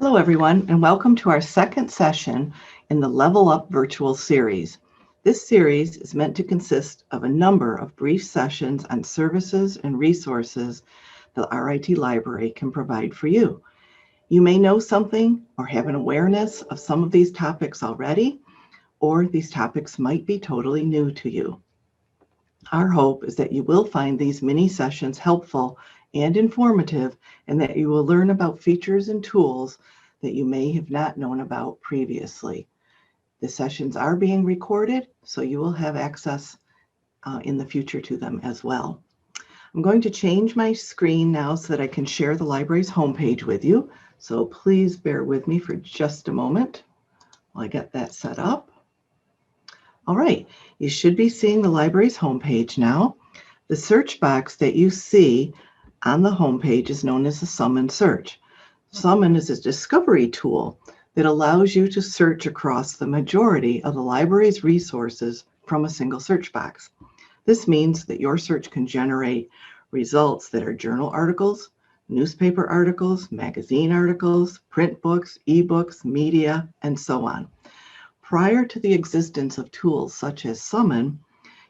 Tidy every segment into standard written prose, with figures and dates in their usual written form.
Hello, everyone, and welcome to our second session in the Level Up virtual series. This series is meant to consist of a number of brief sessions on services and resources the RIT Library can provide for you. You may know something or have an awareness of some of these topics already, or these topics might be totally new to you. Our hope is that you will find these mini sessions helpful and informative, and that you will learn about features and tools that you may have not known about previously. The sessions are being recorded, so you will have access in the future to them as well. I'm going to change my screen now so that I can share the library's homepage with you. So please bear with me for just a moment while I get that set up. All right, you should be seeing the library's homepage now. The search box that you see on the homepage is known as the Summon search. Summon is a discovery tool that allows you to search across the majority of the library's resources from a single search box. This means that your search can generate results that are journal articles, newspaper articles, magazine articles, print books, ebooks, media, and so on. Prior to the existence of tools such as Summon,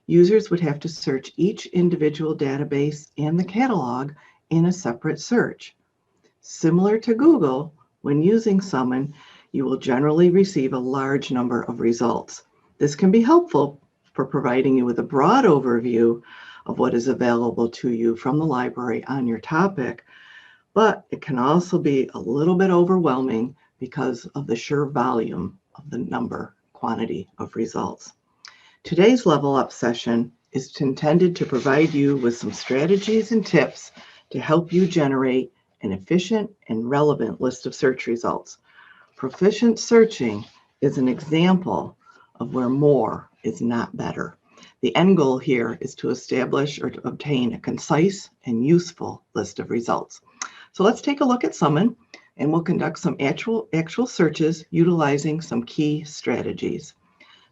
users would have to search each individual database and the catalog in a separate search. Similar to Google, when using Summon, you will generally receive a large number of results. This can be helpful for providing you with a broad overview of what is available to you from the library on your topic, but it can also be a little bit overwhelming because of the sheer volume of the quantity of results. Today's Level Up session is intended to provide you with some strategies and tips to help you generate an efficient and relevant list of search results. Proficient searching is an example of where more is not better. The end goal here is to establish or to obtain a concise and useful list of results. So let's take a look at Summon, and we'll conduct some actual searches utilizing some key strategies.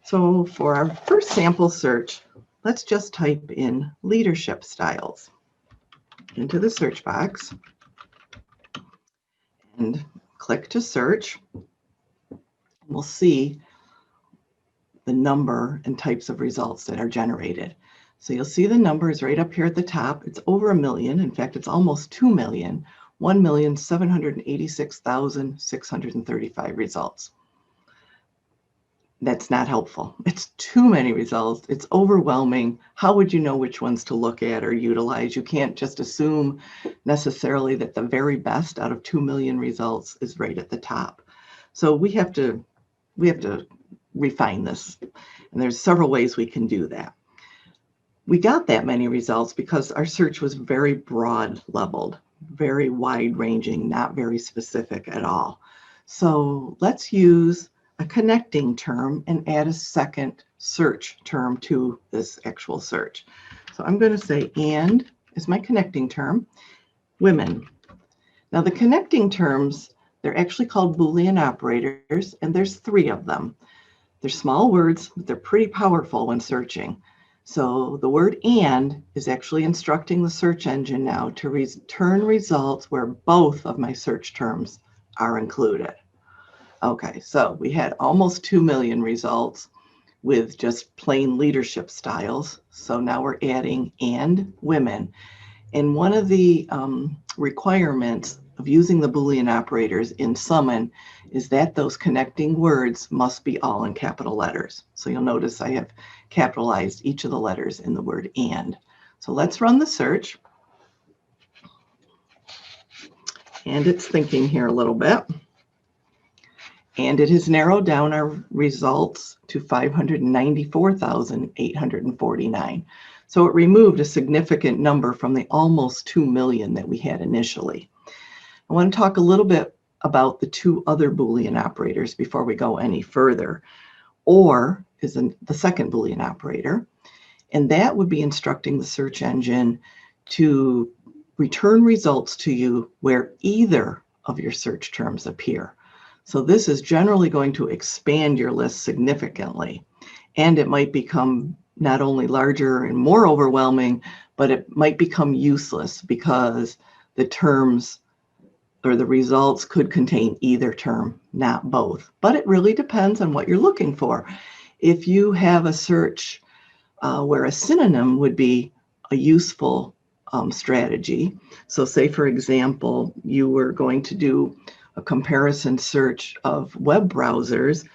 So for our first sample search, let's just type in leadership styles into the search box and click to search. We'll see the number and types of results that are generated. So you'll see the number is right up here at the top. It's over 1 million. In fact, it's almost 2 million, 1,786,635 results. That's not helpful. It's too many results. It's overwhelming. How would you know which ones to look at or utilize? You can't just assume necessarily that the very best out of 2 million results is right at the top. So we have to refine this. And there's several ways we can do that. We got that many results because our search was very broad leveled, very wide ranging, not very specific at all. So let's use a connecting term and add a second search term to this actual search. So I'm going to say and is my connecting term, women. Now the connecting terms, they're actually called Boolean operators, and there's 3 of them. They're small words, but they're pretty powerful when searching. So the word and is actually instructing the search engine now to return results where both of my search terms are included. Okay, so we had almost 2 million results with just plain leadership styles. So now we're adding and women. And one of the requirements of using the Boolean operators in Summon is that those connecting words must be all in capital letters. So you'll notice I have capitalized each of the letters in the word and. So let's run the search. And it's thinking here a little bit. And it has narrowed down our results to 594,849. So it removed a significant number from the almost 2 million that we had initially. I want to talk a little bit about the 2 other Boolean operators before we go any further. Or is the second Boolean operator, and that would be instructing the search engine to return results to you where either of your search terms appear. So this is generally going to expand your list significantly, and it might become not only larger and more overwhelming, but it might become useless because the terms or the results could contain either term, not both. But it really depends on what you're looking for. If you have a search where a synonym would be a useful strategy, so say, for example, you were going to do a comparison search of web browsers,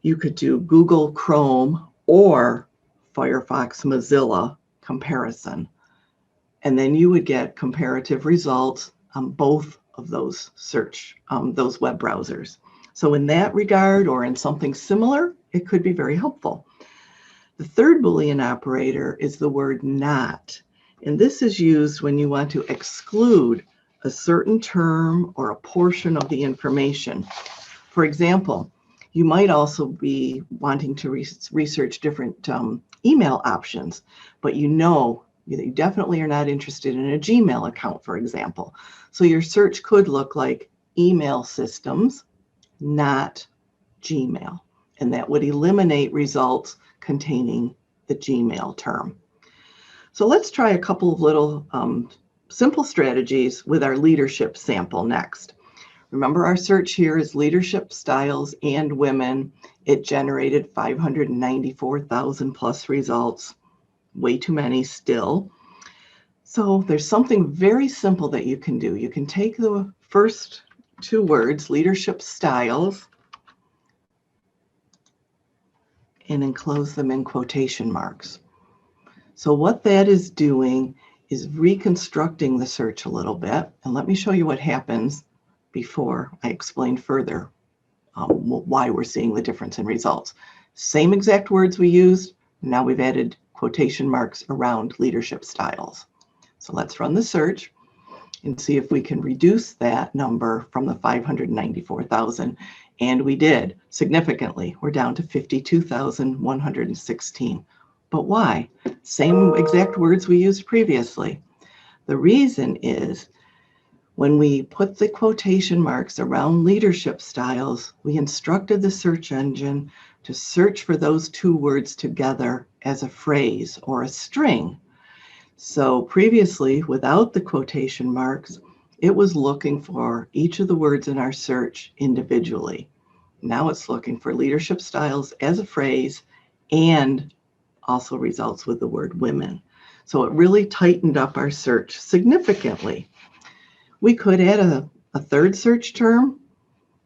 you could do Google Chrome or Firefox Mozilla comparison. And then you would get comparative results on both of those those web browsers. So in that regard, or in something similar, it could be very helpful. The third Boolean operator is the word not. And this is used when you want to exclude a certain term or a portion of the information. For example, you might also be wanting to research different email options, but you know you definitely are not interested in a Gmail account, for example. So your search could look like email systems, not Gmail. And that would eliminate results containing the Gmail term. So let's try a couple of little simple strategies with our leadership sample next. Remember, our search here is leadership styles and women. It generated 594,000 plus results, way too many still. So there's something very simple that you can do. You can take the first two words, leadership styles, and enclose them in quotation marks. So what that is doing is reconstructing the search a little bit. And let me show you what happens before I explain further why we're seeing the difference in results. Same exact words we used, now we've added quotation marks around leadership styles. So let's run the search and see if we can reduce that number from the 594,000. And we did significantly. We're down to 52,116. But why? Same exact words we used previously. The reason is when we put the quotation marks around leadership styles, we instructed the search engine to search for those two words together as a phrase or a string. So previously, without the quotation marks, it was looking for each of the words in our search individually. Now it's looking for leadership styles as a phrase and also results with the word women. So it really tightened up our search significantly. We could add a third search term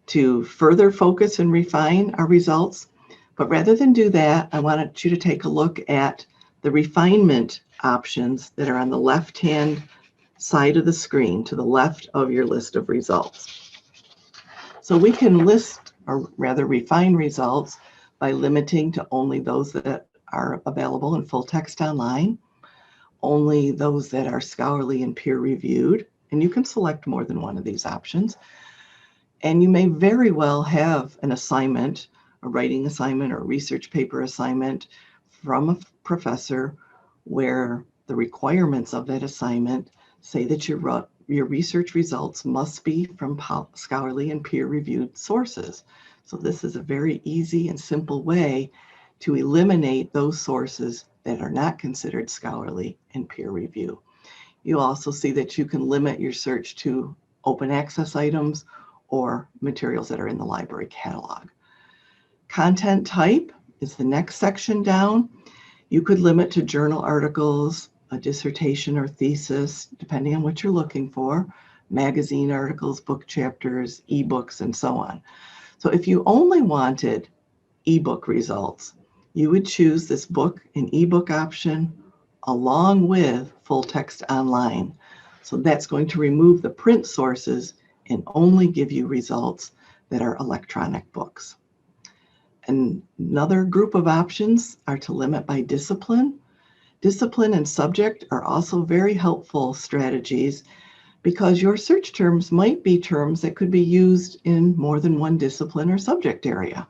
to further focus and refine our results. But rather than do that, I wanted you to take a look at the refinement options that are on the left-hand side of the screen to the left of your list of results. So we can list, or rather refine results by limiting to only those that are available in full text online, only those that are scholarly and peer-reviewed, and you can select more than one of these options. And you may very well have an assignment, a writing assignment or a research paper assignment from a professor where the requirements of that assignment say that your research results must be from scholarly and peer-reviewed sources. So this is a very easy and simple way to eliminate those sources that are not considered scholarly and peer review. You'll also see that you can limit your search to open access items or materials that are in the library catalog. Content type is the next section down. You could limit to journal articles, a dissertation or thesis, depending on what you're looking for, magazine articles, book chapters, ebooks, and so on. So if you only wanted ebook results, you would choose this book and ebook option along with full text online. So that's going to remove the print sources and only give you results that are electronic books. And another group of options are to limit by discipline. Discipline and subject are also very helpful strategies because your search terms might be terms that could be used in more than one discipline or subject area.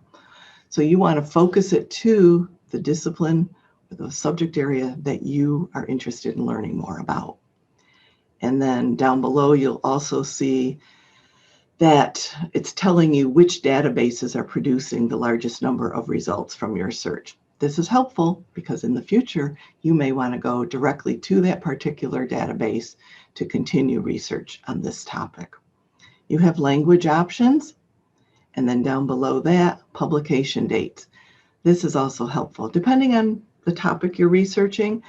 So you want to focus it to the discipline or the subject area that you are interested in learning more about. And then down below, you'll also see that it's telling you which databases are producing the largest number of results from your search. This is helpful because in the future, you may want to go directly to that particular database to continue research on this topic. You have language options, and then down below that, publication dates. This is also helpful. Depending on the topic you're researching,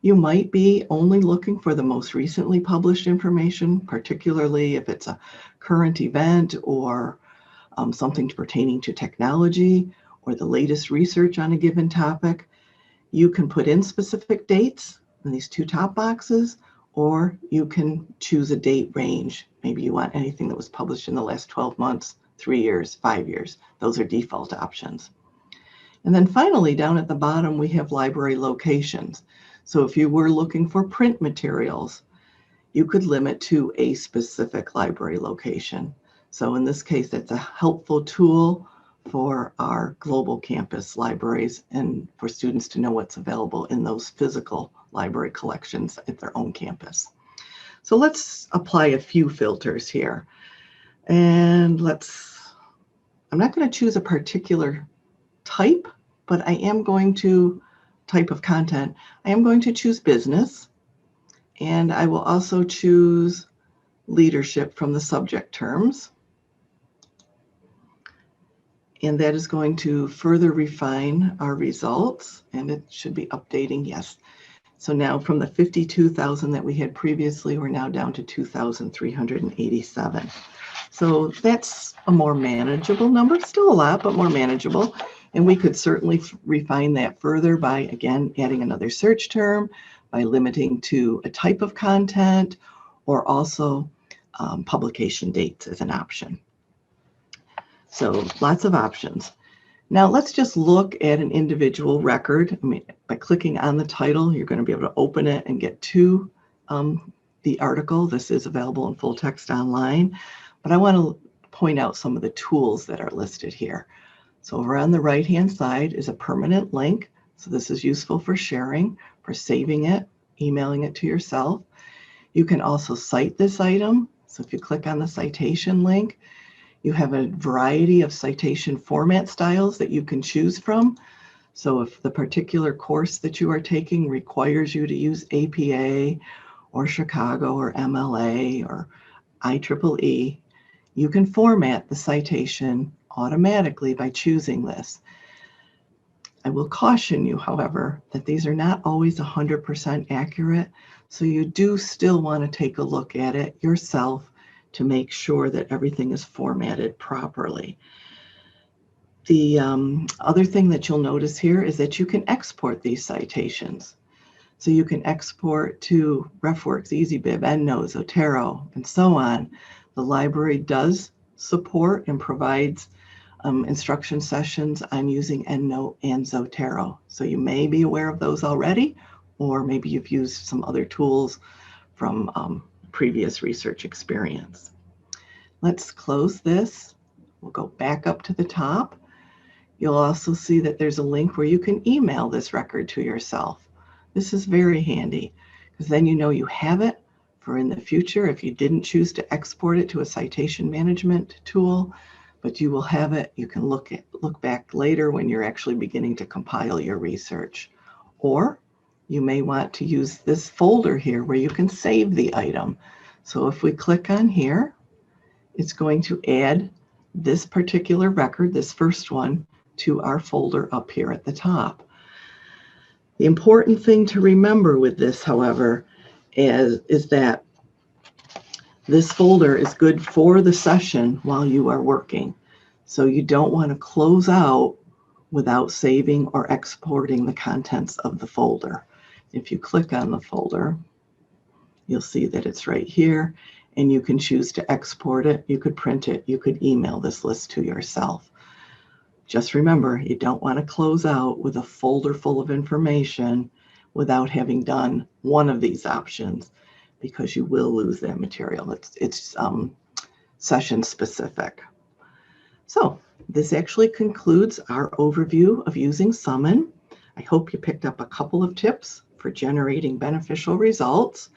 you might be only looking for the most recently published information, particularly if it's a current event or something pertaining to technology or the latest research on a given topic. You can put in specific dates in these two top boxes, or you can choose a date range. Maybe you want anything that was published in the last 12 months, 3 years, 5 years. Those are default options. And then finally, down at the bottom, we have library locations. So if you were looking for print materials, you could limit to a specific library location. So in this case, it's a helpful tool for our global campus libraries and for students to know what's available in those physical library collections at their own campus. So let's apply a few filters here. And I'm not going to choose a particular type, but I am going to type of content. I am going to choose business, and I will also choose leadership from the subject terms. And that is going to further refine our results, and it should be updating, yes. So now from the 52,000 that we had previously, we're now down to 2,387. So that's a more manageable number, still a lot, but more manageable. And we could certainly refine that further by, again, adding another search term, by limiting to a type of content, or also publication dates as an option. So lots of options. Now let's just look at an individual record. By clicking on the title, you're going to be able to open it and get to the article. This is available in full text online, but I want to point out some of the tools that are listed here. So over on the right-hand side is a permanent link. So this is useful for sharing, for saving it, emailing it to yourself. You can also cite this item. So if you click on the citation link, you have a variety of citation format styles that you can choose from. So if the particular course that you are taking requires you to use APA or Chicago or MLA or IEEE, you can format the citation automatically by choosing this. I will caution you, however, that these are not always 100% accurate, so you do still want to take a look at it yourself to make sure that everything is formatted properly. The other thing that you'll notice here is that you can export these citations. So you can export to RefWorks, EasyBib, EndNote, Zotero, and so on. The library does support and provides instruction sessions on using EndNote and Zotero. So you may be aware of those already, or maybe you've used some other tools from previous research experience. Let's close this. We'll go back up to the top. You'll also see that there's a link where you can email this record to yourself. This is very handy because then you know you have it for in the future if you didn't choose to export it to a citation management tool, but you will have it. You can look back later when you're actually beginning to compile your research. Or you may want to use this folder here where you can save the item. So if we click on here, it's going to add this particular record, this first one, to our folder up here at the top. The important thing to remember with this, however, is that this folder is good for the session while you are working. So you don't want to close out without saving or exporting the contents of the folder. If you click on the folder, you'll see that it's right here, and you can choose to export it. You could print it. You could email this list to yourself. Just remember, you don't want to close out with a folder full of information without having done one of these options, because you will lose that material. It's session specific. So this actually concludes our overview of using Summon. I hope you picked up a couple of tips for generating beneficial results.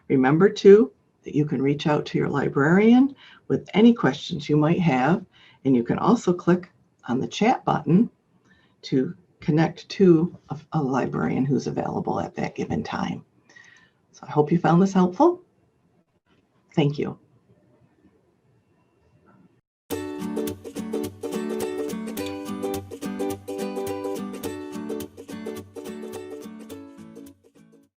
Remember too that you can reach out to your librarian with any questions you might have, and you can also click on the chat button to connect to a librarian who's available at that given time. So I hope you found this helpful. Thank you.